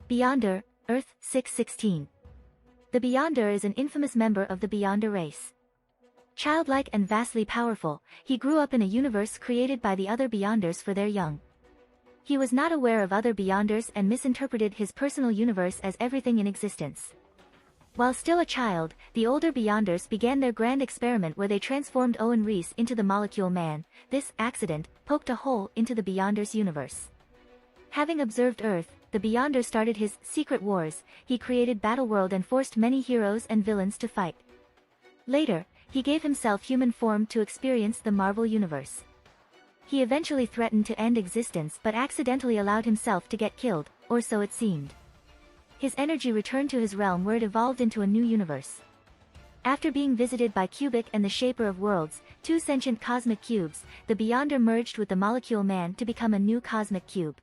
Beyonder, Earth-616. The Beyonder is an infamous member of the Beyonder race. Childlike and vastly powerful, he grew up in a universe created by the other Beyonders for their young. He was not aware of other Beyonders and misinterpreted his personal universe as everything in existence. While still a child, the older Beyonders began their grand experiment where they transformed Owen Reese into the Molecule Man. This accident poked a hole into the Beyonders' universe. Having observed Earth, the Beyonder started his secret wars. He created Battleworld and forced many heroes and villains to fight. Later, he gave himself human form to experience the Marvel Universe. He eventually threatened to end existence but accidentally allowed himself to get killed, or so it seemed. His energy returned to his realm where it evolved into a new universe. After being visited by Cubic and the Shaper of Worlds, two sentient cosmic cubes, the Beyonder merged with the Molecule Man to become a new cosmic cube.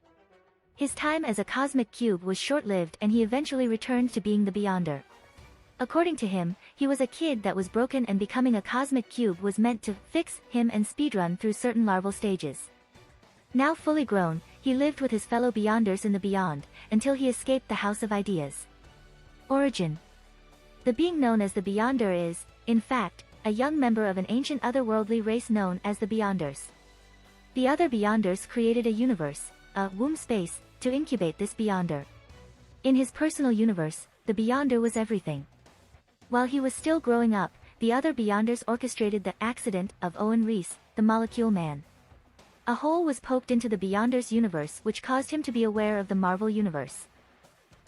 His time as a cosmic cube was short-lived and he eventually returned to being the Beyonder. According to him, he was a kid that was broken and becoming a cosmic cube was meant to fix him and speedrun through certain larval stages. Now fully grown, he lived with his fellow Beyonders in the Beyond, until he escaped the House of Ideas. Origin. The being known as the Beyonder is, in fact, a young member of an ancient otherworldly race known as the Beyonders. The other Beyonders created a universe, a womb space, to incubate this Beyonder. In his personal universe, the Beyonder was everything. While he was still growing up, the other Beyonders orchestrated the accident of Owen Reese, the Molecule Man. A hole was poked into the Beyonder's universe which caused him to be aware of the Marvel Universe.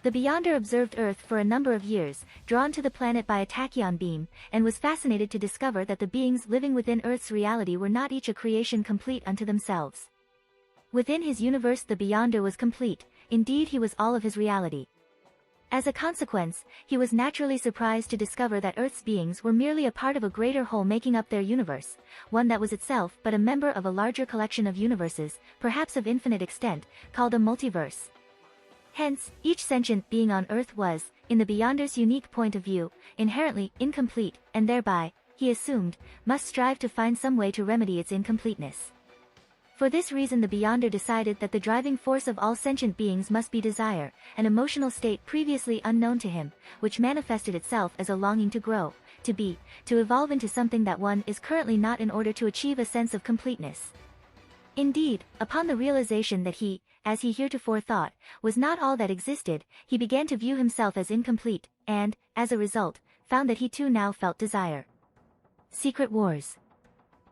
The Beyonder observed Earth for a number of years, drawn to the planet by a tachyon beam, and was fascinated to discover that the beings living within Earth's reality were not each a creation complete unto themselves. Within his universe the Beyonder was complete, indeed he was all of his reality. As a consequence, he was naturally surprised to discover that Earth's beings were merely a part of a greater whole making up their universe, one that was itself but a member of a larger collection of universes, perhaps of infinite extent, called a multiverse. Hence, each sentient being on Earth was, in the Beyonder's unique point of view, inherently incomplete, and thereby, he assumed, must strive to find some way to remedy its incompleteness. For this reason the Beyonder decided that the driving force of all sentient beings must be desire, an emotional state previously unknown to him, which manifested itself as a longing to grow, to be, to evolve into something that one is currently not in order to achieve a sense of completeness. Indeed, upon the realization that he, as he heretofore thought, was not all that existed, he began to view himself as incomplete, and, as a result, found that he too now felt desire. Secret Wars.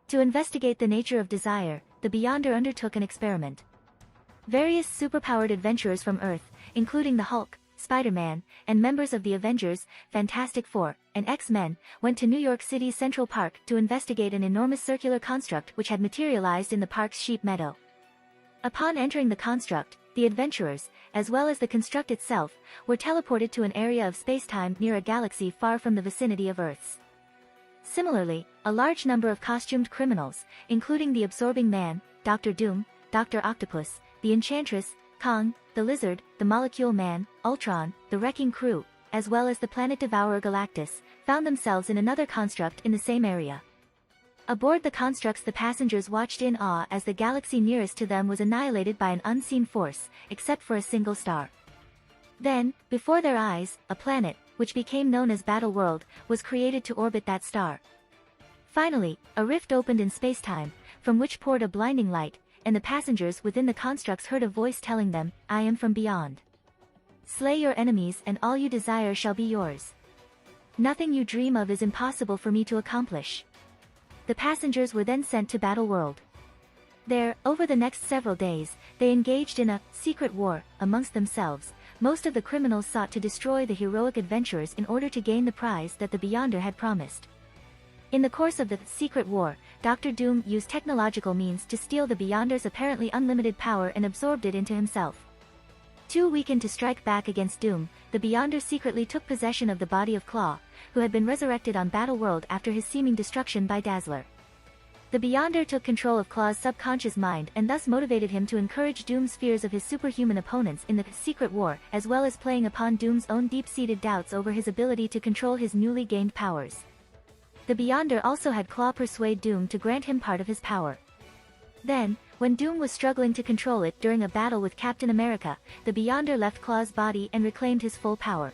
To investigate the nature of desire, the Beyonder undertook an experiment. Various superpowered adventurers from Earth, including the Hulk, Spider-Man, and members of the Avengers, Fantastic Four, and X-Men, went to New York City's Central Park to investigate an enormous circular construct which had materialized in the park's sheep meadow. Upon entering the construct, the adventurers, as well as the construct itself, were teleported to an area of space-time near a galaxy far from the vicinity of Earth's. Similarly, a large number of costumed criminals, including the Absorbing Man, Dr. Doom, Dr. Octopus, the Enchantress, Kong, the Lizard, the Molecule Man, Ultron, the Wrecking Crew, as well as the Planet Devourer Galactus, found themselves in another construct in the same area. Aboard the constructs the passengers watched in awe as the galaxy nearest to them was annihilated by an unseen force, except for a single star. Then, before their eyes, a planet, which became known as Battleworld, was created to orbit that star. Finally, a rift opened in space-time, from which poured a blinding light, and the passengers within the constructs heard a voice telling them, "I am from beyond. Slay your enemies and all you desire shall be yours. Nothing you dream of is impossible for me to accomplish." The passengers were then sent to Battleworld. There, over the next several days, they engaged in a secret war amongst themselves. Most of the criminals sought to destroy the heroic adventurers in order to gain the prize that the Beyonder had promised. In the course of the secret war, Dr. Doom used technological means to steal the Beyonder's apparently unlimited power and absorbed it into himself. Too weakened to strike back against Doom, the Beyonder secretly took possession of the body of Claw, who had been resurrected on Battleworld after his seeming destruction by Dazzler. The Beyonder took control of Claw's subconscious mind and thus motivated him to encourage Doom's fears of his superhuman opponents in the secret war, as well as playing upon Doom's own deep-seated doubts over his ability to control his newly gained powers. The Beyonder also had Claw persuade Doom to grant him part of his power. Then, When Doom was struggling to control it during a battle with Captain America, the Beyonder left Claw's body and reclaimed his full power.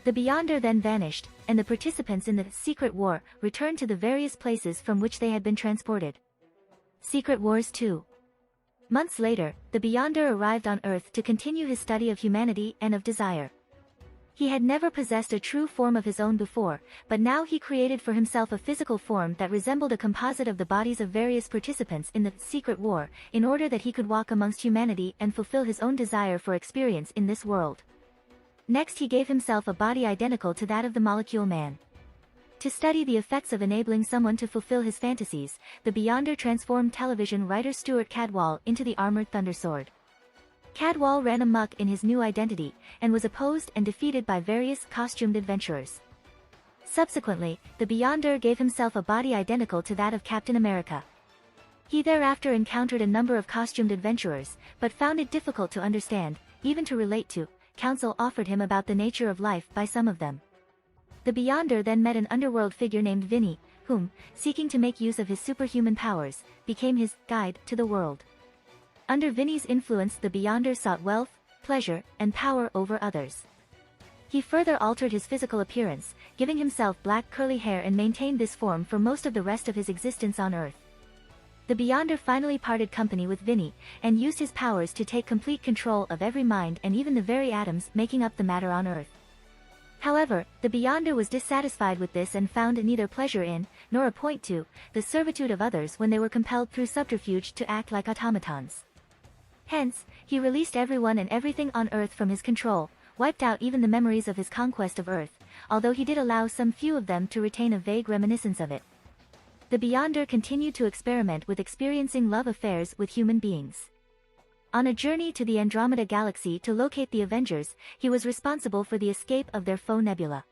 The Beyonder then vanished, and the participants in the Secret War returned to the various places from which they had been transported. Secret Wars 2. Months later, the Beyonder arrived on Earth to continue his study of humanity and of desire. He had never possessed a true form of his own before, but now he created for himself a physical form that resembled a composite of the bodies of various participants in the Secret War, in order that he could walk amongst humanity and fulfill his own desire for experience in this world. Next he gave himself a body identical to that of the Molecule Man. To study the effects of enabling someone to fulfill his fantasies, the Beyonder transformed television writer Stuart Cadwall into the armored Thundersword. Cadwall ran amok in his new identity, and was opposed and defeated by various costumed adventurers. Subsequently, the Beyonder gave himself a body identical to that of Captain America. He thereafter encountered a number of costumed adventurers, but found it difficult to understand, even to relate to, counsel offered him about the nature of life by some of them. The Beyonder then met an underworld figure named Vinny, whom, seeking to make use of his superhuman powers, became his guide to the world. Under Vinny's influence, the Beyonder sought wealth, pleasure, and power over others. He further altered his physical appearance, giving himself black curly hair, and maintained this form for most of the rest of his existence on Earth. The Beyonder finally parted company with Vinny, and used his powers to take complete control of every mind and even the very atoms making up the matter on Earth. However, the Beyonder was dissatisfied with this and found neither pleasure in, nor a point to, the servitude of others when they were compelled through subterfuge to act like automatons. Hence, he released everyone and everything on Earth from his control, wiped out even the memories of his conquest of Earth, although he did allow some few of them to retain a vague reminiscence of it. The Beyonder continued to experiment with experiencing love affairs with human beings. On a journey to the Andromeda Galaxy to locate the Avengers, he was responsible for the escape of their foe Nebula.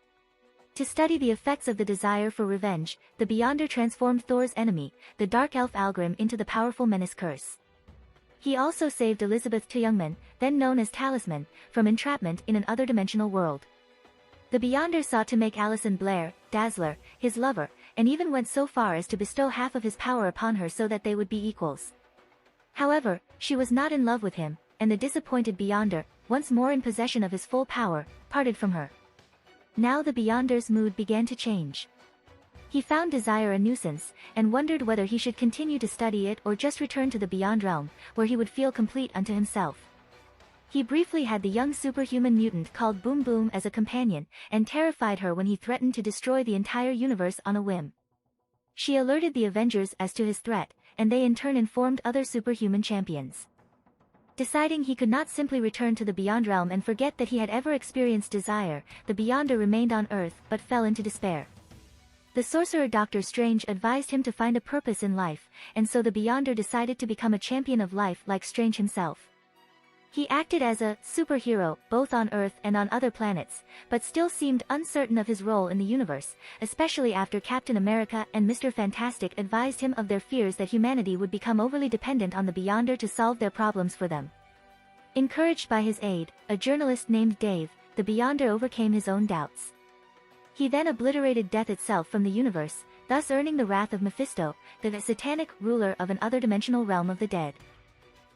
To study the effects of the desire for revenge, the Beyonder transformed Thor's enemy, the Dark Elf Algrim, into the powerful Menace Curse. He also saved Elizabeth Youngman, then known as Talisman, from entrapment in an other-dimensional world. The Beyonder sought to make Alison Blair, Dazzler, his lover, and even went so far as to bestow half of his power upon her so that they would be equals. However, she was not in love with him, and the disappointed Beyonder, once more in possession of his full power, parted from her. Now the Beyonder's mood began to change. He found desire a nuisance, and wondered whether he should continue to study it or just return to the Beyond Realm, where he would feel complete unto himself. He briefly had the young superhuman mutant called Boom Boom as a companion, and terrified her when he threatened to destroy the entire universe on a whim. She alerted the Avengers as to his threat, and they in turn informed other superhuman champions. Deciding he could not simply return to the Beyond Realm and forget that he had ever experienced desire, the Beyonder remained on Earth but fell into despair. The sorcerer Doctor Strange advised him to find a purpose in life, and so the Beyonder decided to become a champion of life like Strange himself. He acted as a superhero, both on Earth and on other planets, but still seemed uncertain of his role in the universe, especially after Captain America and Mr. Fantastic advised him of their fears that humanity would become overly dependent on the Beyonder to solve their problems for them. Encouraged by his aide, a journalist named Dave, the Beyonder overcame his own doubts. He then obliterated death itself from the universe, thus earning the wrath of Mephisto, the satanic ruler of an other-dimensional realm of the dead.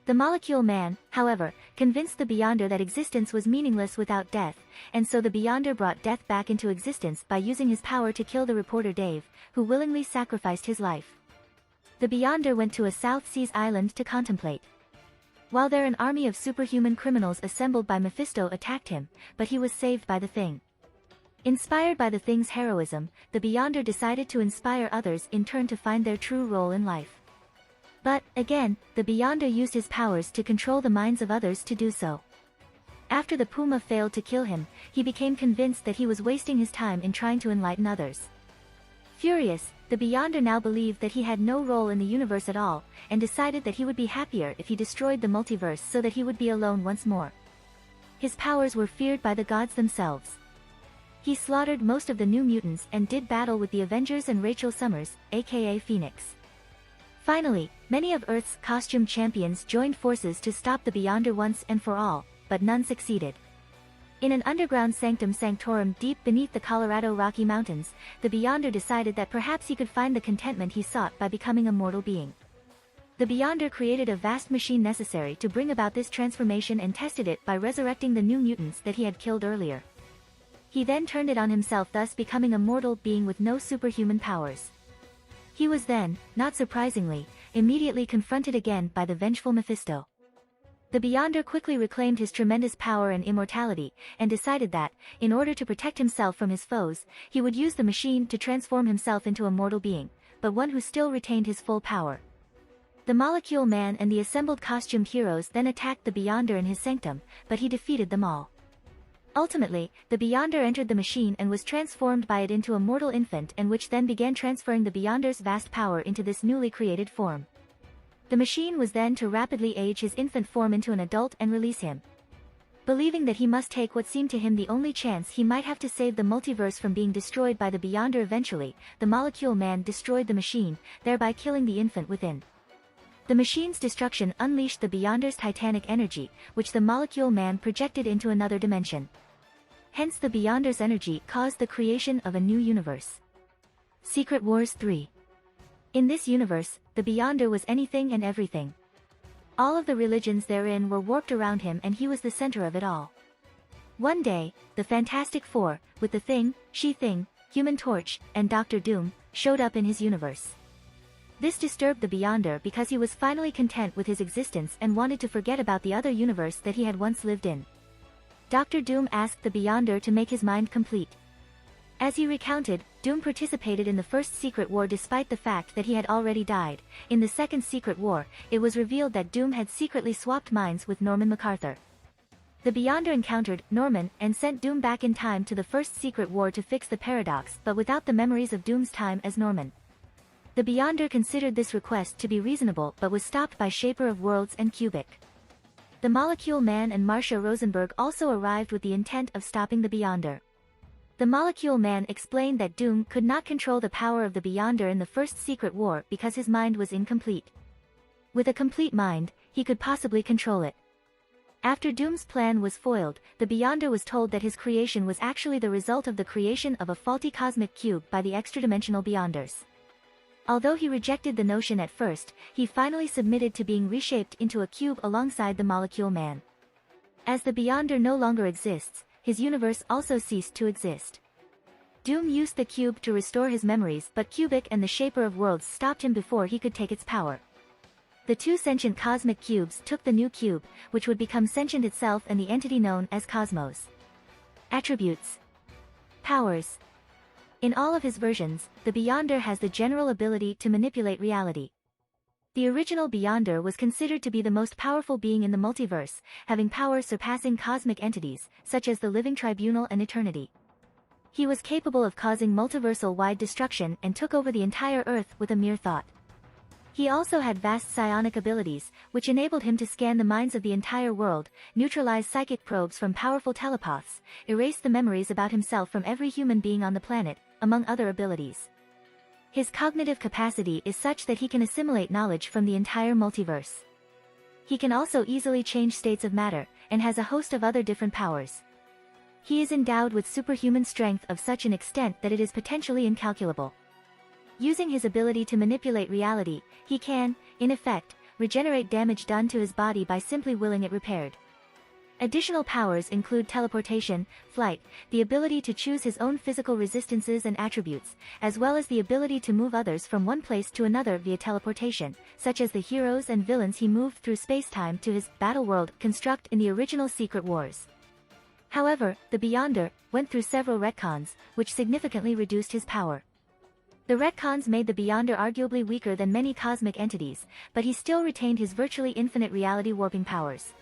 The Molecule Man, however, convinced the Beyonder that existence was meaningless without death, and so the Beyonder brought death back into existence by using his power to kill the reporter Dave, who willingly sacrificed his life. The Beyonder went to a South Seas island to contemplate. While there, an army of superhuman criminals assembled by Mephisto attacked him, but he was saved by the Thing. Inspired by the Thing's heroism, the Beyonder decided to inspire others in turn to find their true role in life. But, again, the Beyonder used his powers to control the minds of others to do so. After the Puma failed to kill him, he became convinced that he was wasting his time in trying to enlighten others. Furious, the Beyonder now believed that he had no role in the universe at all, and decided that he would be happier if he destroyed the multiverse so that he would be alone once more. His powers were feared by the gods themselves. He slaughtered most of the New Mutants and did battle with the Avengers and Rachel Summers, aka Phoenix. Finally, many of Earth's costume champions joined forces to stop the Beyonder once and for all, but none succeeded. In an underground sanctum sanctorum deep beneath the Colorado Rocky Mountains, the Beyonder decided that perhaps he could find the contentment he sought by becoming a mortal being. The Beyonder created a vast machine necessary to bring about this transformation and tested it by resurrecting the new mutants that he had killed earlier. He then turned it on himself, thus becoming a mortal being with no superhuman powers. He was then, not surprisingly, immediately confronted again by the vengeful Mephisto. The Beyonder quickly reclaimed his tremendous power and immortality, and decided that, in order to protect himself from his foes, he would use the machine to transform himself into a mortal being, but one who still retained his full power. The Molecule Man and the assembled costumed heroes then attacked the Beyonder in his sanctum, but he defeated them all. Ultimately, the Beyonder entered the machine and was transformed by it into a mortal infant, and which then began transferring the Beyonder's vast power into this newly created form. The machine was then to rapidly age his infant form into an adult and release him. Believing that he must take what seemed to him the only chance he might have to save the multiverse from being destroyed by the Beyonder eventually, the Molecule Man destroyed the machine, thereby killing the infant within. The machine's destruction unleashed the Beyonder's titanic energy, which the Molecule Man projected into another dimension. Hence the Beyonder's energy caused the creation of a new universe. Secret Wars 3. In this universe, the Beyonder was anything and everything. All of the religions therein were warped around him, and he was the center of it all. One day, the Fantastic Four, with the Thing, She-Thing, Human Torch, and Dr. Doom, showed up in his universe. This disturbed the Beyonder because he was finally content with his existence and wanted to forget about the other universe that he had once lived in. Dr. Doom asked the Beyonder to make his mind complete. As he recounted, Doom participated in the first Secret War despite the fact that he had already died. In the second Secret War, it was revealed that Doom had secretly swapped minds with Norman MacArthur. The Beyonder encountered Norman and sent Doom back in time to the first Secret War to fix the paradox, but without the memories of Doom's time as Norman. The Beyonder considered this request to be reasonable but was stopped by Shaper of Worlds and Cubic. The Molecule Man and Marcia Rosenberg also arrived with the intent of stopping the Beyonder. The Molecule Man explained that Doom could not control the power of the Beyonder in the first Secret War because his mind was incomplete. With a complete mind, he could possibly control it. After Doom's plan was foiled, the Beyonder was told that his creation was actually the result of the creation of a faulty cosmic cube by the extra-dimensional Beyonders. Although he rejected the notion at first, he finally submitted to being reshaped into a cube alongside the Molecule Man. As the Beyonder no longer exists, his universe also ceased to exist. Doom used the cube to restore his memories, but Cubic and the Shaper of Worlds stopped him before he could take its power. The two sentient cosmic cubes took the new cube, which would become sentient itself and the entity known as Cosmos. Attributes. Powers. In all of his versions, the Beyonder has the general ability to manipulate reality. The original Beyonder was considered to be the most powerful being in the multiverse, having powers surpassing cosmic entities, such as the Living Tribunal and Eternity. He was capable of causing multiversal-wide destruction and took over the entire Earth with a mere thought. He also had vast psionic abilities, which enabled him to scan the minds of the entire world, neutralize psychic probes from powerful telepaths, erase the memories about himself from every human being on the planet, among other abilities. His cognitive capacity is such that he can assimilate knowledge from the entire multiverse. He can also easily change states of matter, and has a host of other different powers. He is endowed with superhuman strength of such an extent that it is potentially incalculable. Using his ability to manipulate reality, he can, in effect, regenerate damage done to his body by simply willing it repaired. Additional powers include teleportation, flight, the ability to choose his own physical resistances and attributes, as well as the ability to move others from one place to another via teleportation, such as the heroes and villains he moved through space-time to his Battleworld construct in the original Secret Wars. However, the Beyonder went through several retcons, which significantly reduced his power. The retcons made the Beyonder arguably weaker than many cosmic entities, but he still retained his virtually infinite reality warping powers.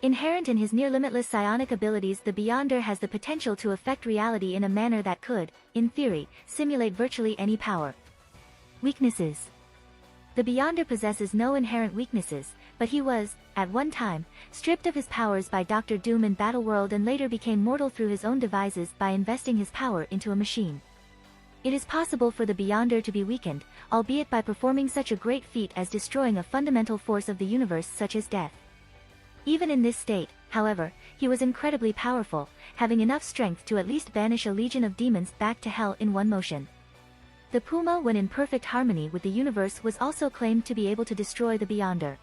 Inherent in his near-limitless psionic abilities, the Beyonder has the potential to affect reality in a manner that could, in theory, simulate virtually any power. Weaknesses. The Beyonder possesses no inherent weaknesses, but he was, at one time, stripped of his powers by Dr. Doom in Battleworld and later became mortal through his own devices by investing his power into a machine. It is possible for the Beyonder to be weakened, albeit by performing such a great feat as destroying a fundamental force of the universe such as death. Even in this state, however, he was incredibly powerful, having enough strength to at least banish a legion of demons back to hell in one motion. The The Puma, when in perfect harmony with the universe, was also claimed to be able to destroy the Beyonder.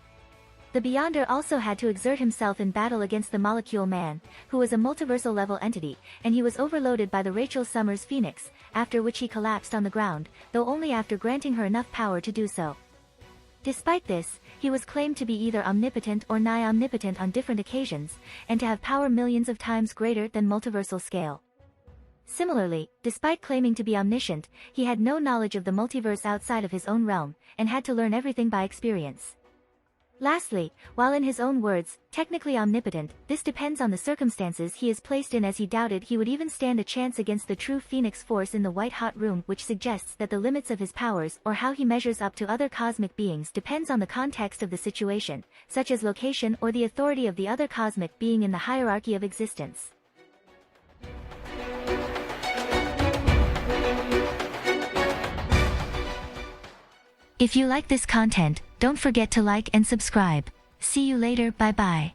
The Beyonder also had to exert himself in battle against the Molecule Man, who was a multiversal-level entity, and he was overloaded by the Rachel Summers Phoenix, after which he collapsed on the ground, though only after granting her enough power to do so. Despite this, he was claimed to be either omnipotent or nigh omnipotent on different occasions, and to have power millions of times greater than multiversal scale. Similarly, despite claiming to be omniscient, he had no knowledge of the multiverse outside of his own realm, and had to learn everything by experience. Lastly, while in his own words, technically omnipotent, this depends on the circumstances he is placed in, as he doubted he would even stand a chance against the true Phoenix Force in the White Hot Room, which suggests that the limits of his powers or how he measures up to other cosmic beings depends on the context of the situation, such as location or the authority of the other cosmic being in the hierarchy of existence. If you like this content, don't forget to like and subscribe. See you later, bye bye.